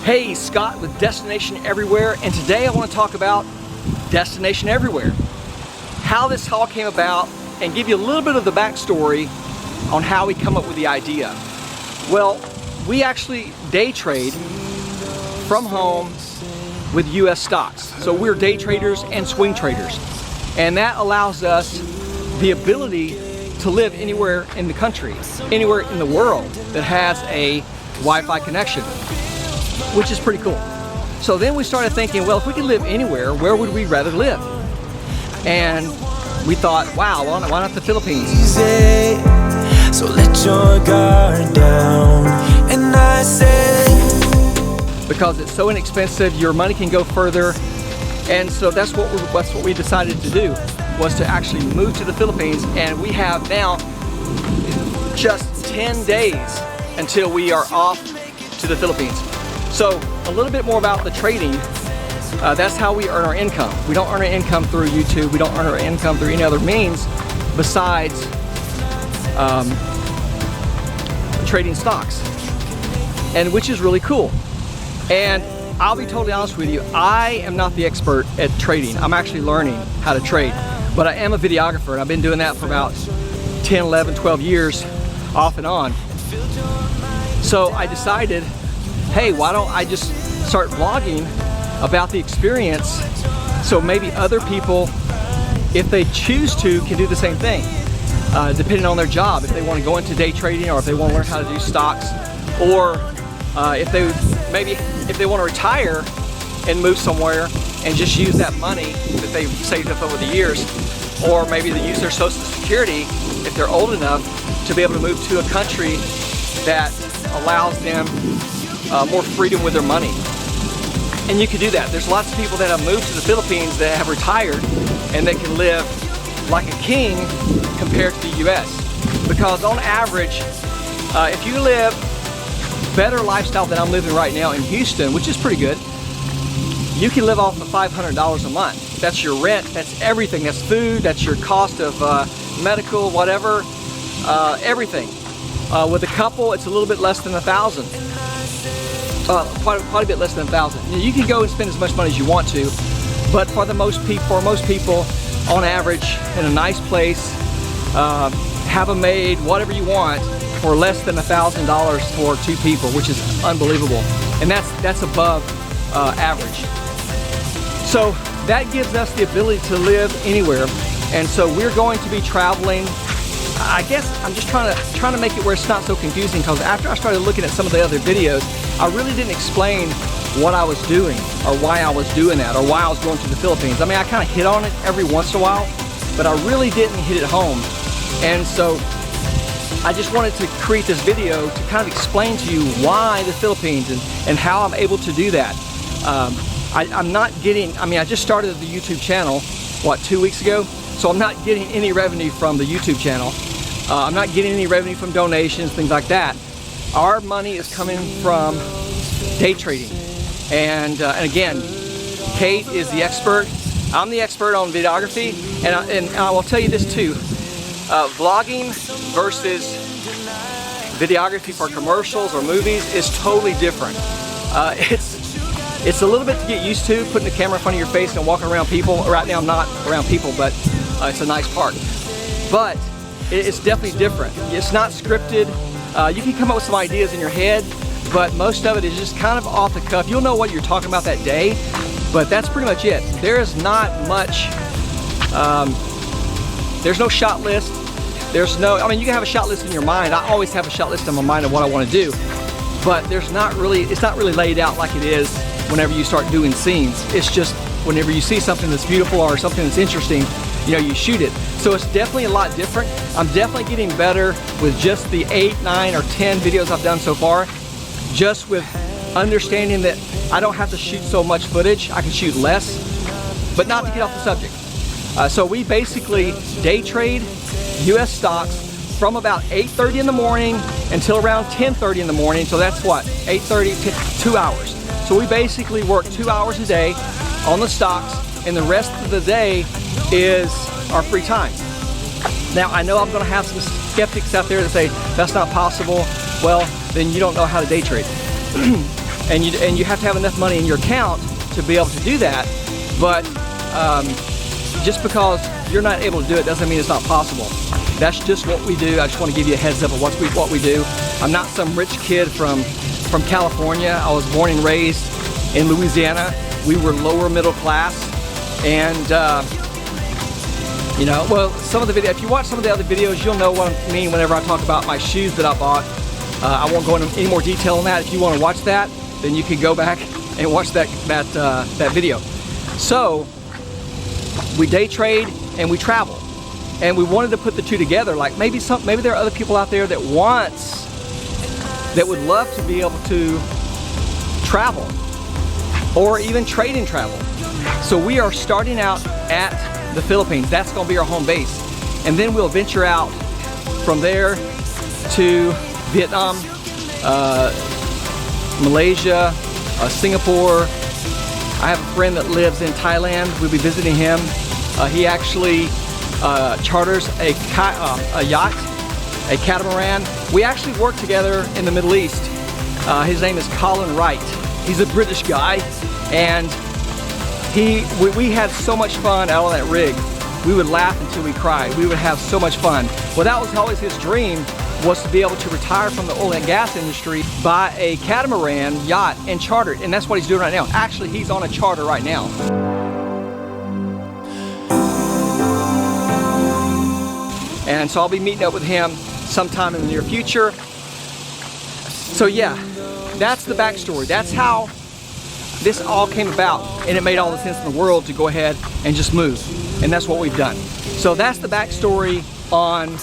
Hey, Scott with Destination Everywhere, and today I want to talk about Destination Everywhere. How this all came about and give you a little bit of the backstory on how we come up with the idea. Well, we actually day trade from home with US stocks. So we're day traders and swing traders. And that allows us the ability to live anywhere in the country, anywhere in the world that has a Wi-Fi connection, which is pretty cool. So then we started thinking, well, if we could live anywhere, where would we rather live? And we thought, wow, why not the Philippines? So let your guard down, and I say, because it's so inexpensive, your money can go further, and so that's what we decided to do, was to actually move to the Philippines. And we have now just 10 days until we are off to the Philippines. So a little bit more about the trading. That's how we earn our income. We don't earn our income through YouTube. We don't earn our income through any other means besides trading stocks, and which is really cool. And I'll be totally honest with you, I am not the expert at trading. I'm actually learning how to trade, but I am a videographer, and I've been doing that for about 10, 11, 12 years off and on. So I decided, hey, why don't I just start vlogging about the experience, so maybe other people, if they choose to, can do the same thing, depending on their job. If they want to go into day trading, or if they want to learn how to do stocks, or if they want to retire and move somewhere and just use that money that they've saved up over the years, or maybe they use their Social Security if they're old enough to be able to move to a country that allows them more freedom with their money. And you can do that. There's lots of people that have moved to the Philippines that have retired and they can live like a king compared to the US. Because on average, if you live better lifestyle than I'm living right now in Houston, which is pretty good, you can live off of $500 a month. That's your rent, that's everything, that's food, that's your cost of medical, whatever, everything. With a couple, it's a little bit less than $1,000. Quite a bit less than $1,000. You can go and spend as much money as you want to, but for most people, on average, in a nice place, have a maid, whatever you want, for less than $1,000 for 2 people, which is unbelievable, and that's above average. So that gives us the ability to live anywhere, and so we're going to be traveling. I guess I'm just trying to make it where it's not so confusing, because after I started looking at some of the other videos, I really didn't explain what I was doing, or why I was doing that, or why I was going to the Philippines. I mean, I kind of hit on it every once in a while, but I really didn't hit it home. And so I just wanted to create this video to kind of explain to you why the Philippines and how I'm able to do that. I just started the YouTube channel, 2 weeks ago? So I'm not getting any revenue from the YouTube channel. I'm not getting any revenue from donations, things like that. Our money is coming from day trading. And again, Kate is the expert. I'm the expert on videography. And I will tell you this too. Vlogging versus videography for commercials or movies is totally different. It's a little bit to get used to, putting the camera in front of your face and walking around people. Right now I'm not around people, but it's a nice park. But it's definitely different. It's not scripted. You can come up with some ideas in your head, but most of it is just kind of off the cuff. You'll know what you're talking about that day, but that's pretty much it. There is not much, there's no shot list. You can have a shot list in your mind. I always have a shot list in my mind of what I want to do, but it's not really laid out like it is whenever you start doing scenes. It's just whenever you see something that's beautiful or something that's interesting, you shoot it. So it's definitely a lot different. I'm definitely getting better with just the 8, 9, or 10 videos I've done so far, just with understanding that I don't have to shoot so much footage. I can shoot less, but not to get off the subject. So we basically day trade US stocks from about 8:30 in the morning until around 10:30 in the morning. So that's what, 8:30 to 2 hours. So we basically work 2 hours a day on the stocks, and the rest of the day is our free time. Now, I know I'm going to have some skeptics out there that say that's not possible. Well, then you don't know how to day trade. and you have to have enough money in your account to be able to do that. But just because you're not able to do it doesn't mean it's not possible. That's just what we do. I just want to give you a heads up of what we do. I'm not some rich kid from California. I was born and raised in Louisiana. We were lower middle class, and you know, well, some of the video, if you watch some of the other videos, you'll know what I mean whenever I talk about my shoes that I bought. I won't go into any more detail on that. If you want to watch that, then you can go back and watch that video. So we day trade and we travel, and we wanted to put the two together. Like maybe there are other people out there that would love to be able to travel or even trade and travel. So we are starting out at the Philippines. That's going to be our home base, and then we'll venture out from there to Vietnam, Malaysia, Singapore. I have a friend that lives in Thailand. We'll be visiting him. He actually charters a yacht, a catamaran. We actually work together in the Middle East. His name is Colin Wright. He's a British guy, and we had so much fun out on that rig. We would laugh until we cried. We would have so much fun. Well, that was always his dream, was to be able to retire from the oil and gas industry, buy a catamaran yacht and charter it, and that's what he's doing right now. Actually, he's on a charter right now. And so I'll be meeting up with him sometime in the near future. So yeah, that's the backstory. That's how this all came about, and it made all the sense in the world to go ahead and just move. And that's what we've done. So that's the backstory on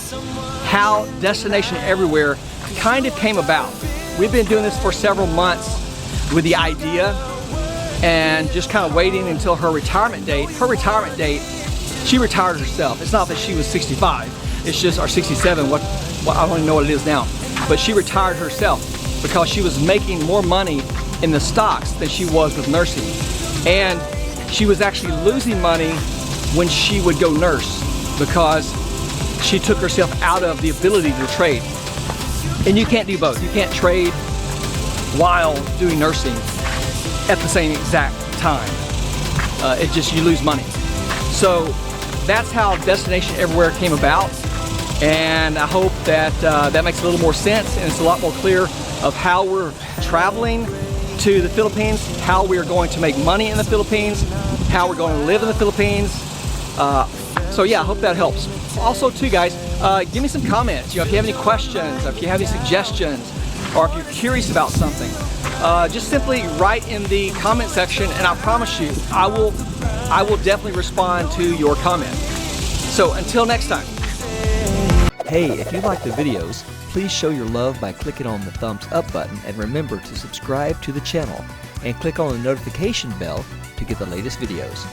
how Destination Everywhere kind of came about. We've been doing this for several months with the idea, and just kind of waiting until her retirement date. Her retirement date, she retired herself. It's not that she was 65, it's just, or 67, I don't even know what it is now. But she retired herself because she was making more money in the stocks than she was with nursing. And she was actually losing money when she would go nurse because she took herself out of the ability to trade. And you can't do both. You can't trade while doing nursing at the same exact time. You lose money. So that's how Destination Everywhere came about. And I hope that that makes a little more sense, and it's a lot more clear of how we're traveling to the Philippines, how we're going to make money in the Philippines, how we're going to live in the Philippines. So yeah, I hope that helps. Also too, guys, give me some comments. You know, if you have any questions, if you have any suggestions, or if you're curious about something, just simply write in the comment section, and I promise you, I will definitely respond to your comment. So until next time. Hey, if you like the videos, please show your love by clicking on the thumbs up button, and remember to subscribe to the channel and click on the notification bell to get the latest videos.